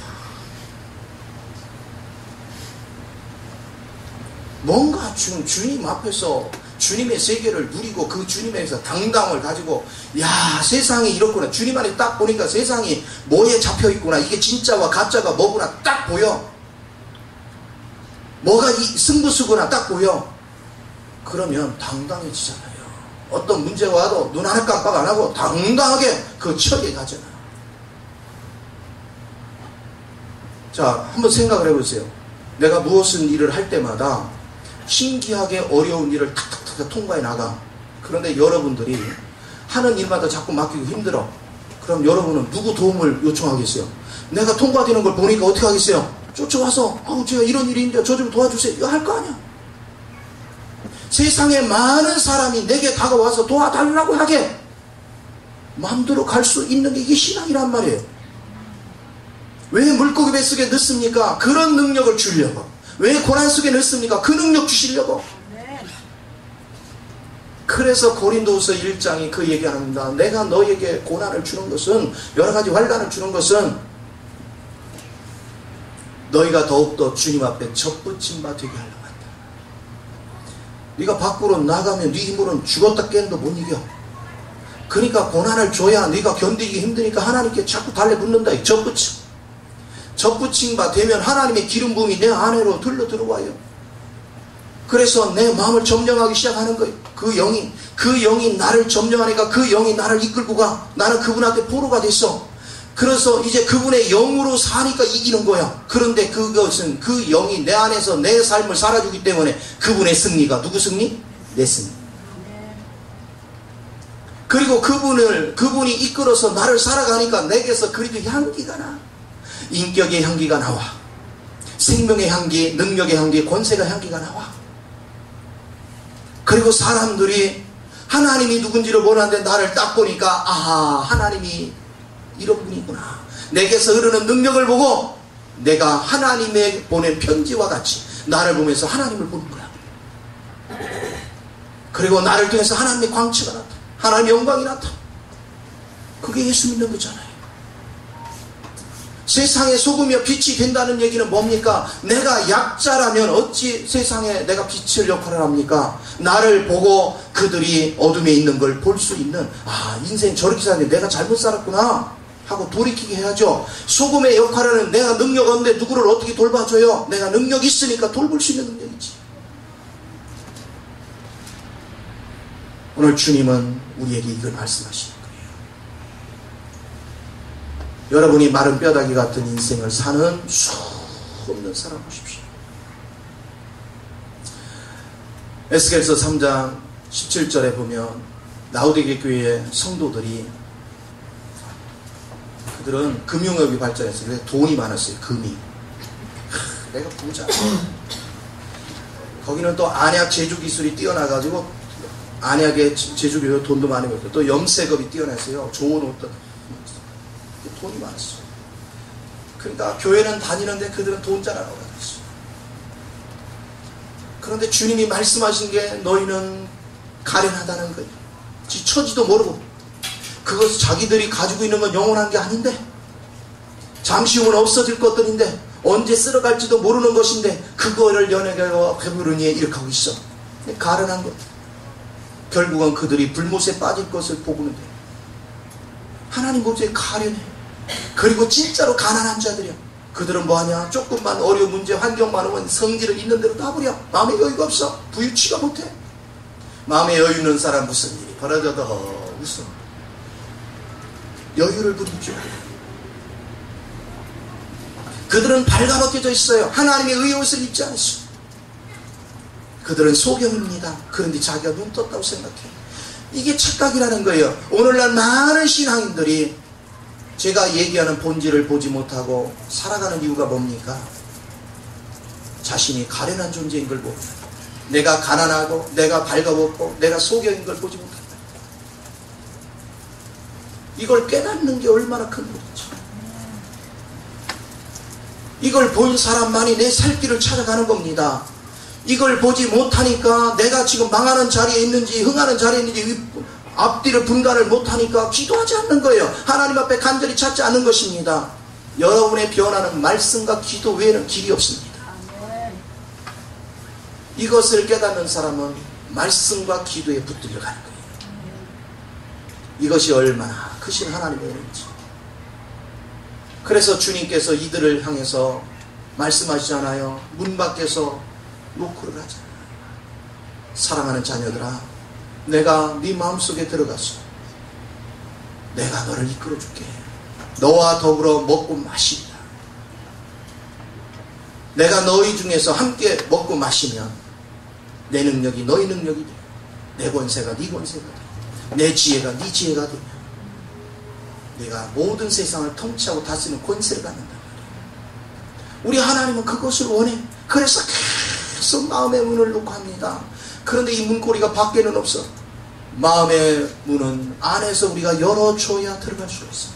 Speaker 1: 뭔가 주님 앞에서 주님의 세계를 누리고 그 주님에서 당당을 가지고 세상이 이렇구나. 주님 안에 딱 보니까 세상이 뭐에 잡혀있구나. 이게 진짜와 가짜가 뭐구나 딱 보여. 뭐가 승부수구나 딱 보여. 그러면 당당해지잖아요. 어떤 문제가 와도 눈 하나 깜빡 안 하고 당당하게 그 처리에 가잖아요. 자, 한번 생각을 해보세요. 내가 무엇을 일을 할 때마다 신기하게 어려운 일을 탁탁탁 통과해 나가. 그런데 여러분들이 하는 일마다 자꾸 맡기고 힘들어. 그럼 여러분은 누구 도움을 요청하겠어요? 내가 통과되는 걸 보니까 어떻게 하겠어요? 쫓아와서 제가 이런 일이 있는데 저 좀 도와주세요. 이거 할 거 아니야. 세상에 많은 사람이 내게 다가와서 도와달라고 하게 마음대로 갈 수 있는 게 이게 신앙이란 말이에요. 왜 물고기 뱃속에 넣습니까? 그런 능력을 주려고. 왜 고난 속에 넣습니까? 그 능력 주시려고. 그래서 고린도후서 1장이 그 얘기합니다. 내가 너에게 고난을 주는 것은, 여러 가지 환난을 주는 것은 너희가 더욱더 주님 앞에 접붙임 바 되게 하려고 한다. 네가 밖으로 나가면 네 힘으로는 죽었다 깬도 못 이겨. 그러니까 고난을 줘야 네가 견디기 힘드니까 하나님께 자꾸 달래붙는다. 접붙임 바 되면 하나님의 기름 부음이 내 안으로 들어와요. 그래서 내 마음을 점령하기 시작하는 거예요. 그 영이 나를 점령하니까 그 영이 나를 이끌고 가. 나는 그분한테 포로가 됐어. 그래서 이제 그분의 영으로 사니까 이기는 거야. 그런데 그것은 그 영이 내 안에서 내 삶을 살아주기 때문에 그분의 승리가, 누구 승리? 내 승리. 그리고 그분이 이끌어서 나를 살아가니까 내게서 그리도 향기가 나. 인격의 향기가 나와. 생명의 향기, 능력의 향기, 권세가 향기가 나와. 그리고 사람들이 하나님이 누군지를 모르는데 나를 딱 보니까 하나님이 이런 분이구나. 내게서 흐르는 능력을 보고 내가 하나님의 보낸 편지와 같이 나를 보면서 하나님을 보는 거야. 그리고 나를 통해서 하나님의 광채가 나타, 하나님의 영광이 나타. 그게 예수 믿는 거잖아요. 세상의 소금이여 빛이 된다는 얘기는 뭡니까? 내가 약자라면 어찌 세상에 내가 빛을 역할을 합니까? 나를 보고 그들이 어둠에 있는 걸 볼 수 있는, 아, 인생 저렇게 사는데 내가 잘못 살았구나 하고 돌이키게 해야죠. 소금의 역할은 내가 능력 없는데 누구를 어떻게 돌봐줘요? 내가 능력 있으니까 돌볼 수 있는 능력이지. 오늘 주님은 우리에게 이걸 말씀하시는 거예요. 여러분이 마른 뼈다귀 같은 인생을 사는 수 없는 사람 보십시오. 에스겔서 3장 17절에 보면 라오디게 교회의 성도들이, 그들은 금융업이 발전했어요. 그래서 돈이 많았어요. 금이. 내가 부자. 거기는 또 안약 제조 기술이 뛰어나가지고 안약의 제조 기술 돈도 많이 벌고, 또 염색업이 뛰어났어요. 좋은 옷도 돈이 많았어요. 그러니까 교회는 다니는데 그들은 돈 자랑하고 다녔어요. 그런데 주님이 말씀하신 게 너희는 가련하다는 거예요. 처지도 모르고, 그것을 자기들이 가지고 있는 건 영원한 게 아닌데, 잠시 후는 없어질 것들인데, 언제 쓸어갈지도 모르는 것인데, 그거를 연예계와 배부르니에 이렇게 하고 있어. 가련한 것. 결국은 그들이 불못에 빠질 것을 보고는 돼요. 하나님 보시기에 가련해. 그리고 진짜로 가난한 자들이야. 그들은 뭐하냐? 조금만 어려운 문제, 환경만 오면 성질을 있는 대로 다 부려. 마음에 여유가 없어. 부유치가 못해. 마음에 여유 있는 사람 무슨 일이 벌어져도 웃어. 여유를 부리죠. 그들은 발가벗겨져 있어요. 하나님의 의의 옷을 입지 않았어요. 그들은 소경입니다. 그런데 자기가 눈 떴다고 생각해. 이게 착각이라는 거예요. 오늘날 많은 신앙인들이 제가 얘기하는 본질을 보지 못하고 살아가는 이유가 뭡니까? 자신이 가련한 존재인 걸 보고, 내가 가난하고 내가 발가벗고 내가 소경인 걸 보지 못한다. 이걸 깨닫는 게 얼마나 큰 일이죠. 이걸 본 사람만이 내 살 길을 찾아가는 겁니다. 이걸 보지 못하니까 내가 지금 망하는 자리에 있는지 흥하는 자리에 있는지 앞뒤를 분간을 못하니까 기도하지 않는 거예요. 하나님 앞에 간절히 찾지 않는 것입니다. 여러분의 변화는 말씀과 기도 외에는 길이 없습니다. 이것을 깨닫는 사람은 말씀과 기도에 붙들려 가는 거예요. 이것이 얼마나 크신 하나님의 은혜인지. 그래서 주님께서 이들을 향해서 말씀하시잖아요. 문 밖에서 노크를 하잖아요. 사랑하는 자녀들아, 내가 네 마음속에 들어가서 내가 너를 이끌어줄게. 너와 더불어 먹고 마시리라. 내가 너희 중에서 함께 먹고 마시면 내 능력이 너희 능력이 돼. 내 권세가 네 권세가 돼. 내 지혜가 네 지혜가 되며 내가 모든 세상을 통치하고 다스리는 권세를 갖는다. 우리 하나님은 그것을 원해. 그래서 계속 마음의 문을 놓고 합니다. 그런데 이 문고리가 밖에는 없어. 마음의 문은 안에서 우리가 열어줘야 들어갈 수가 있어.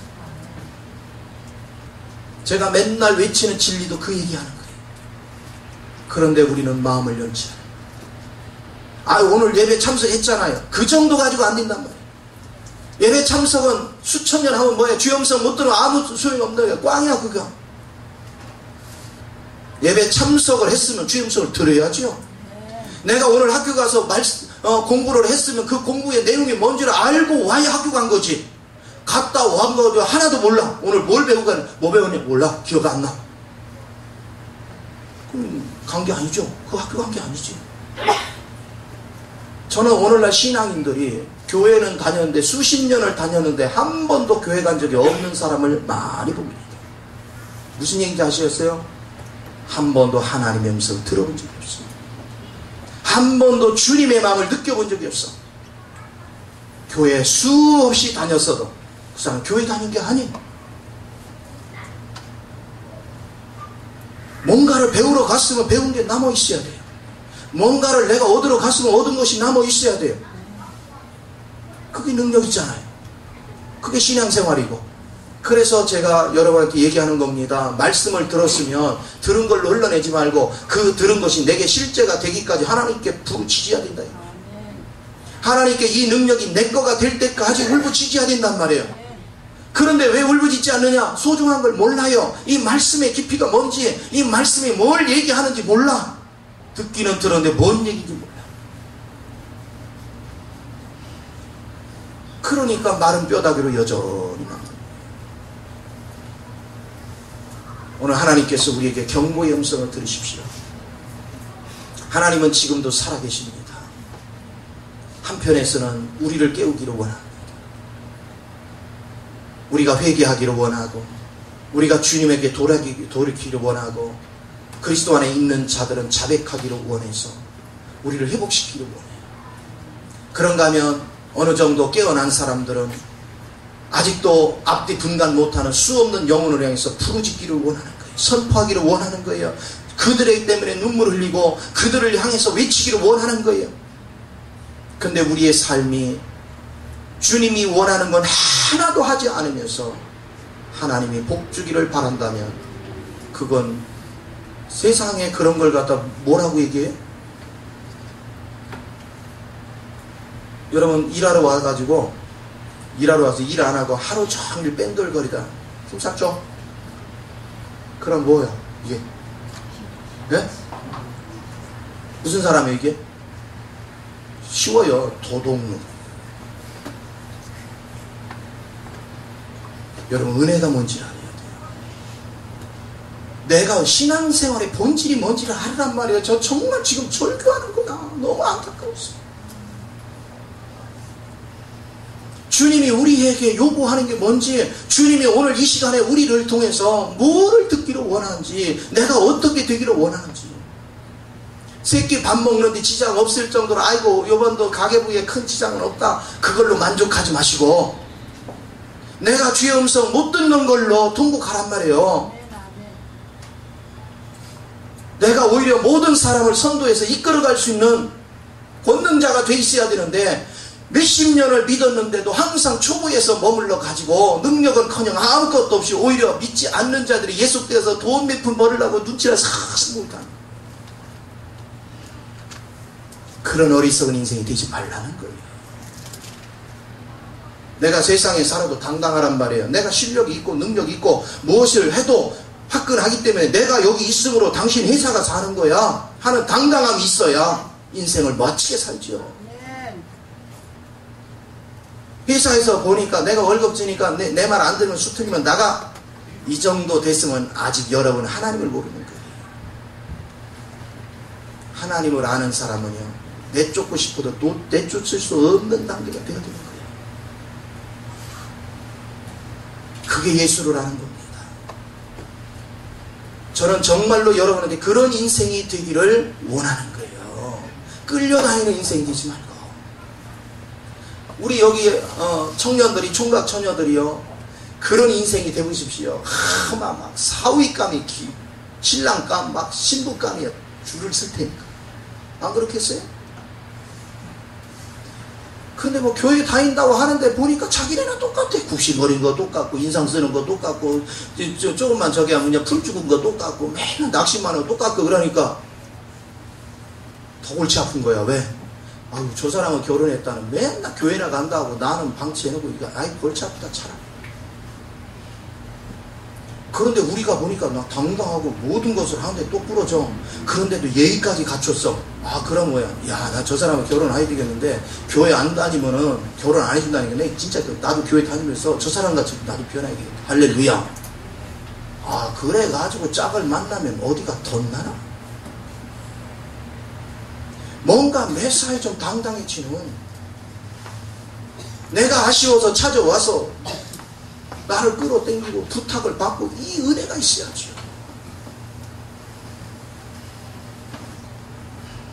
Speaker 1: 제가 맨날 외치는 진리도 그 얘기하는 거예요. 그런데 우리는 마음을 열지 않아요. 오늘 예배 참석했잖아요. 그 정도 가지고 안 된단 말이에요. 예배 참석은 수천 년 하면 뭐야? 주영성 못 들으면 아무 소용이 없는 거야. 꽝이야 그거. 예배 참석을 했으면 주영성을 들어야죠. 내가 오늘 학교 가서 공부를 했으면 그 공부의 내용이 뭔지를 알고 와야 학교 간 거지. 갔다 온 거 하나도 몰라. 오늘 뭘 배우고 뭐 배웠냐 몰라. 기억 안 나. 그럼 간 게 아니죠. 그 학교 간 게 아니지. 저는 오늘날 신앙인들이 교회는 다녔는데 수십 년을 다녔는데 한 번도 교회 간 적이 없는 사람을 많이 봅니다. 무슨 얘기인지 아시겠어요? 한 번도 하나님의 음성을 들어본 적이 없어. 한 번도 주님의 마음을 느껴본 적이 없어. 교회 수없이 다녔어도 그 사람 교회 다닌 게 아니에요. 뭔가를 배우러 갔으면 배운 게 남아 있어야 돼요. 뭔가를 내가 얻으러 갔으면 얻은 것이 남아 있어야 돼요. 그게 능력이잖아요. 그게 신앙생활이고. 그래서 제가 여러분께 얘기하는 겁니다. 말씀을 들었으면 들은 걸로 흘러내지 말고 그 들은 것이 내게 실제가 되기까지 하나님께 부르짖어야 된다. 하나님께 이 능력이 내 거가 될 때까지 울부짖어야 된단 말이에요. 그런데 왜 울부짖지 않느냐? 소중한 걸 몰라요. 이 말씀의 깊이가 뭔지, 이 말씀이 뭘 얘기하는지 몰라. 듣기는 들었는데 뭔 얘기인지 몰라. 그러니까 마른 뼈다귀로 여전히 남는. 오늘 하나님께서 우리에게 경고의 음성을 들으십시오. 하나님은 지금도 살아계십니다. 한편에서는 우리를 깨우기를 원합니다. 우리가 회개하기를 원하고, 우리가 주님에게 돌이키기를 원하고, 그리스도 안에 있는 자들은 자백하기를 원해서 우리를 회복시키기를 원해요. 그런가 하면 어느 정도 깨어난 사람들은 아직도 앞뒤 분간 못하는 수없는 영혼을 향해서 부르짖기를 원하는 거예요. 선포하기를 원하는 거예요. 그들에게 때문에 눈물을 흘리고 그들을 향해서 외치기를 원하는 거예요. 근데 우리의 삶이 주님이 원하는 건 하나도 하지 않으면서 하나님이 복 주기를 바란다면 그건 세상에 그런 걸 갖다 뭐라고 얘기해? 여러분 일하러 와서 일 안 하고 하루 종일 뺑돌거리다 힘삭죠? 그럼 뭐야 이게? 예? 무슨 사람이에요 이게? 쉬워요. 도둑놈. 여러분 은혜가 뭔지를 알아야 돼요. 내가 신앙생활의 본질이 뭔지를 알란 말이에요. 저 정말 지금 절규하는구나. 너무 안타까웠어요. 주님이 우리에게 요구하는 게 뭔지, 주님이 오늘 이 시간에 우리를 통해서 뭐를 듣기를 원하는지, 내가 어떻게 되기를 원하는지. 새끼 밥 먹는데 지장 없을 정도로 아이고 요번도 가계부에 큰 지장은 없다, 그걸로 만족하지 마시고 내가 주의 음성 못 듣는 걸로 통곡하란 말이에요. 내가 오히려 모든 사람을 선도해서 이끌어갈 수 있는 권능자가 돼 있어야 되는데 몇십 년을 믿었는데도 항상 초보에서 머물러 가지고 능력은커녕 아무것도 없이 오히려 믿지 않는 자들이 예속되어서 돈 몇 푼 벌으려고 눈치를 싹 보이다. 그런 어리석은 인생이 되지 말라는 거예요. 내가 세상에 살아도 당당하란 말이에요. 내가 실력이 있고 능력이 있고 무엇을 해도 화끈하기 때문에 내가 여기 있으므로 당신 회사가 사는 거야 하는 당당함이 있어야 인생을 멋지게 살죠. 회사에서 보니까 내가 월급 주니까 내 말 안 들으면 수틀리면 나가, 이 정도 됐으면 아직 여러분 하나님을 모르는 거예요. 하나님을 아는 사람은요, 내쫓고 싶어도 또 내쫓을 수 없는 단계가 되어야 되는 거예요. 그게 예수를 아는 겁니다. 저는 정말로 여러분에게 그런 인생이 되기를 원하는 거예요. 끌려다니는 인생이 되지 말고. 우리 여기 청년들이, 총각 처녀들이요, 그런 인생이 되보십시오. 막 사위감이 신랑감, 막 신부감이 줄을 쓸 테니까. 안 그렇겠어요? 근데 뭐 교회 다닌다고 하는데 보니까 자기네랑 똑같아. 굽신거리는 거 똑같고, 인상 쓰는 거 똑같고, 조금만 저기 하면 그냥 풀 죽은 거 똑같고, 맨날 낚시만 하고 똑같고, 그러니까 더 골치 아픈 거야. 왜? 아유, 저 사람은 결혼했다는, 맨날 교회나 간다고 나는 방치해놓고, 아이, 골치 아프다, 차라리. 그런데 우리가 보니까 막 당당하고 모든 것을 하는데 또 부러져. 그런데도 예의까지 갖췄어. 아, 그럼 뭐야? 야, 나 저 사람은 결혼 안 해야 되겠는데, 교회 안 다니면은 결혼 안 해준다는 게, 진짜 나도 교회 다니면서 저 사람 같이 나도 변해야겠다. 할렐루야. 아, 그래가지고 짝을 만나면 어디가 덧나나? 뭔가 매사에 좀 당당해지는, 내가 아쉬워서 찾아와서 나를 끌어당기고 부탁을 받고, 이 은혜가 있어야죠.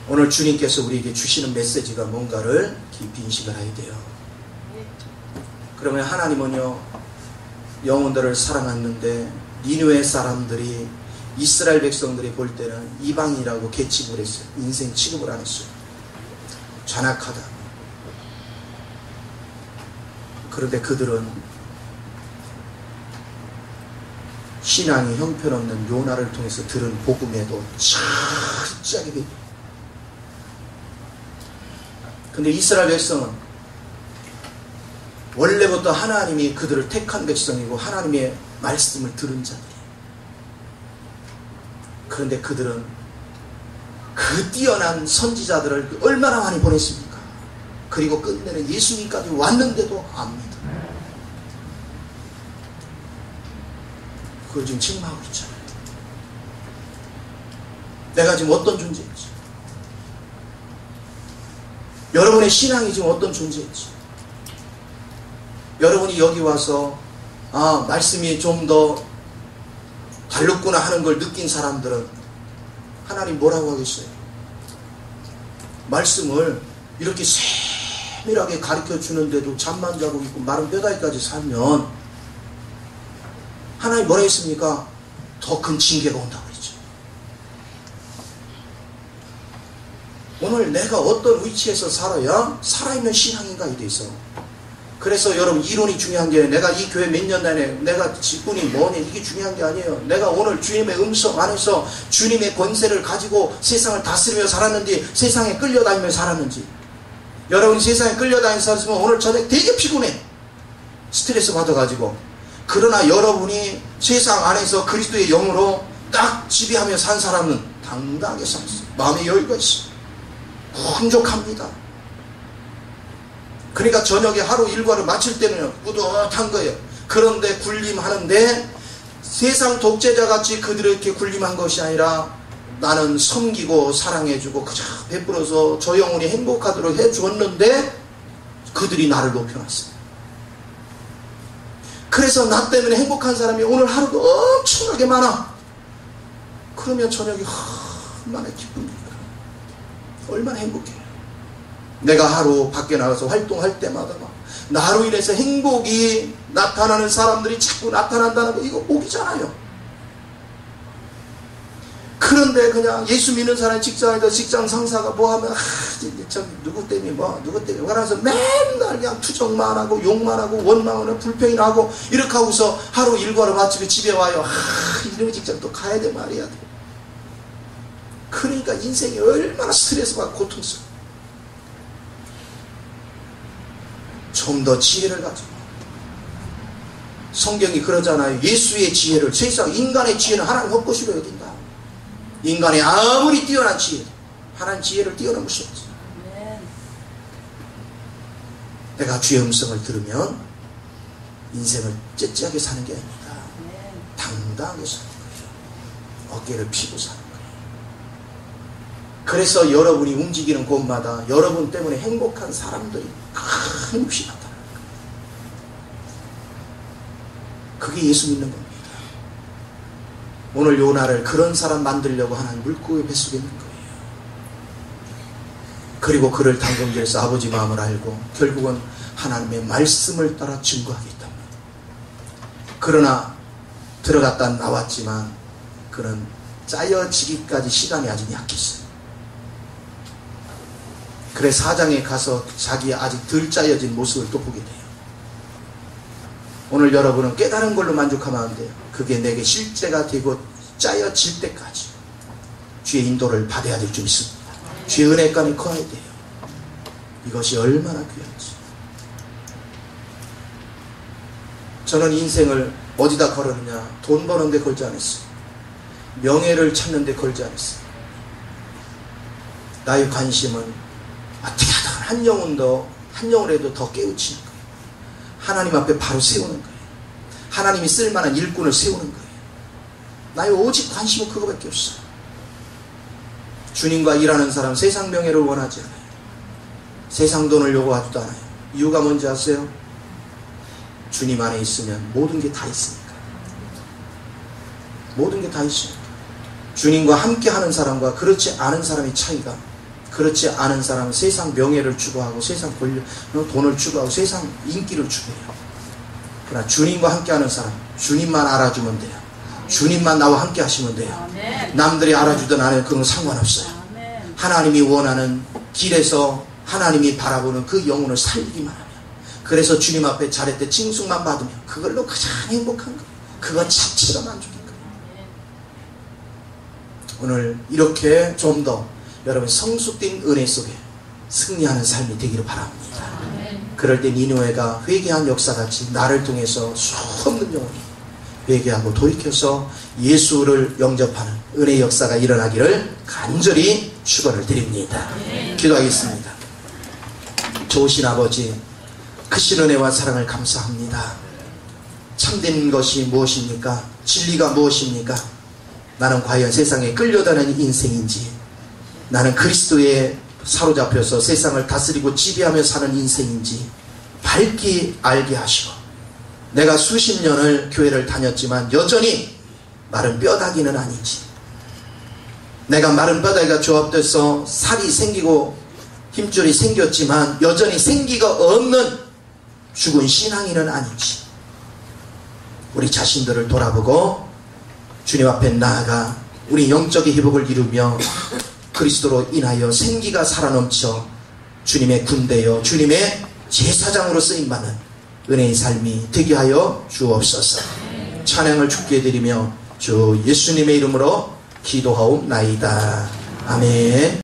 Speaker 1: 오늘 주님께서 우리에게 주시는 메시지가 뭔가를 깊이 인식을 해야 돼요. 그러면 하나님은요, 영혼들을 사랑했는데 니느웨 사람들이, 이스라엘 백성들이 볼 때는 이방인이라고 계집을 했어요. 인생 취급을 안 했어요. 잔악하다. 그런데 그들은 신앙이 형편없는 요나를 통해서 들은 복음에도 철저하게. 근데 이스라엘 백성은 원래부터 하나님이 그들을 택한 백성이고 하나님의 말씀을 들은 자들이에요. 그런데 그들은 그 뛰어난 선지자들을 얼마나 많이 보냈습니까? 그리고 끝내는 예수님까지 왔는데도 안 믿어. 그걸 지금 책망하고 있잖아요. 내가 지금 어떤 존재인지, 여러분의 신앙이 지금 어떤 존재인지, 여러분이 여기 와서 말씀이 좀 더 달랐구나 하는 걸 느낀 사람들은 하나님 뭐라고 하겠어요? 말씀을 이렇게 세밀하게 가르쳐 주는데도 잠만 자고 있고 마른 뼈다귀까지 살면 하나님 뭐라 했습니까? 더 큰 징계가 온다고 그랬죠. 오늘 내가 어떤 위치에서 살아야 살아있는 신앙인가에 대해서. 그래서 여러분, 이론이 중요한 게 내가 이 교회 몇 년 다녀, 내가 직분이 뭐냐, 이게 중요한 게 아니에요. 내가 오늘 주님의 음성 안에서 주님의 권세를 가지고 세상을 다스리며 살았는지, 세상에 끌려다니며 살았는지. 여러분이 세상에 끌려다니면서 살았으면 오늘 저녁 되게 피곤해, 스트레스 받아가지고. 그러나 여러분이 세상 안에서 그리스도의 영으로 딱 지배하며 산 사람은 당당하게 살았어요. 마음의 여유가 있어요. 풍족합니다. 그러니까 저녁에 하루 일과를 마칠 때는 뿌듯한 거예요. 그런데 군림하는데 세상 독재자같이 그들을 이렇게 군림한 것이 아니라 나는 섬기고 사랑해주고 그저 베풀어서 저 영혼이 행복하도록 해주었는데 그들이 나를 높여놨어요. 그래서 나 때문에 행복한 사람이 오늘 하루도 엄청나게 많아. 그러면 저녁이 얼마나 기쁩니까? 얼마나 행복해요. 내가 하루 밖에 나가서 활동할 때마다 나로 인해서 행복이 나타나는 사람들이 자꾸 나타난다는 거, 이거 복이잖아요. 그런데 그냥 예수 믿는 사람이 직장에서 직장 상사가 뭐 하면 누구 때문에 누구 때문에 그래서 맨날 그냥 투정만 하고 욕만 하고 원망하고 불평이 나고 이렇게 하고서 하루 일과를 마치고 집에 와요. 이놈의 직장 또 가야 돼 말이야. 그러니까 인생이 얼마나 스트레스 받고 고통스러워. 좀 더 지혜를 가지고. 성경이 그러잖아요. 예수의 지혜를, 세상 인간의 지혜는 하나님 헛것이로 여긴다. 인간의 아무리 뛰어난 지혜, 하나님 지혜를 뛰어넘을 수 없어. 내가 주의 음성을 들으면 인생을 째째하게 사는 게 아닙니다. 당당하게 사는 거예요. 어깨를 피고 사는 거예요. 그래서 여러분이 움직이는 곳마다 여러분 때문에 행복한 사람들이 끊임없이 나타나는 거예요. 그게 예수 믿는 겁니다. 오늘 요나를 그런 사람 만들려고 하나님 물고기 뱃속에 있는 거예요. 그리고 그를 당근길에서 아버지 마음을 알고 결국은 하나님의 말씀을 따라 증거하겠다. 그러나 들어갔다 나왔지만 그는 짜여지기까지 시간이 아직 약했어요. 그래 4장에 가서 자기의 아직 덜 짜여진 모습을 또 보게 돼요. 오늘 여러분은 깨달은 걸로 만족하면 안 돼요. 그게 내게 실제가 되고 짜여질 때까지 주의 인도를 받아야 될 줄 믿습니다. 주의 은혜감이 커야 돼요. 이것이 얼마나 귀한지. 저는 인생을 어디다 걸었느냐? 돈 버는 데 걸지 않았어요. 명예를 찾는 데 걸지 않았어요. 나의 관심은 어떻게 하다가 한 영혼이라도 더 깨우치는 거예요. 하나님 앞에 바로 세우는 거예요. 하나님이 쓸만한 일꾼을 세우는 거예요. 나의 오직 관심은 그거밖에 없어요. 주님과 일하는 사람 세상 명예를 원하지 않아요. 세상 돈을 요구하지도 않아요. 이유가 뭔지 아세요? 주님 안에 있으면 모든 게 다 있으니까. 모든 게 다 있으니까. 주님과 함께 하는 사람과 그렇지 않은 사람의 차이가, 그렇지 않은 사람은 세상 명예를 추구하고 세상 권력, 돈을 추구하고 세상 인기를 추구해요. 그러나 주님과 함께하는 사람, 주님만 알아주면 돼요. 주님만 나와 함께 하시면 돼요. 남들이 알아주든 안 해도 그건 상관없어요. 하나님이 원하는 길에서 하나님이 바라보는 그 영혼을 살리기만 하면, 그래서 주님 앞에 잘했대 칭송만 받으면 그걸로 가장 행복한 거예요. 그거 자체가 만족이에요. 오늘 이렇게 좀 더 여러분 성숙된 은혜 속에 승리하는 삶이 되기를 바랍니다. 그럴 때 니느웨가 회개한 역사같이 나를 통해서 수없는 영혼이 회개하고 돌이켜서 예수를 영접하는 은혜 역사가 일어나기를 간절히 축원을 드립니다. 기도하겠습니다. 좋으신 아버지, 크신 은혜와 사랑을 감사합니다. 참된 것이 무엇입니까? 진리가 무엇입니까? 나는 과연 세상에 끌려다니는 인생인지, 나는 그리스도에 사로잡혀서 세상을 다스리고 지배하며 사는 인생인지 밝게 알게 하시고, 내가 수십 년을 교회를 다녔지만 여전히 마른 뼈다귀는 아닌지, 내가 마른 뼈다귀가 조합돼서 살이 생기고 힘줄이 생겼지만 여전히 생기가 없는 죽은 신앙인은 아닌지, 우리 자신들을 돌아보고 주님 앞에 나아가 우리 영적인 회복을 이루며 그리스도로 인하여 생기가 살아넘쳐 주님의 군대여 주님의 제사장으로 쓰임받는 은혜의 삶이 되게 하여 주옵소서. 찬양을 주께 드리며 주 예수님의 이름으로 기도하옵나이다. 아멘.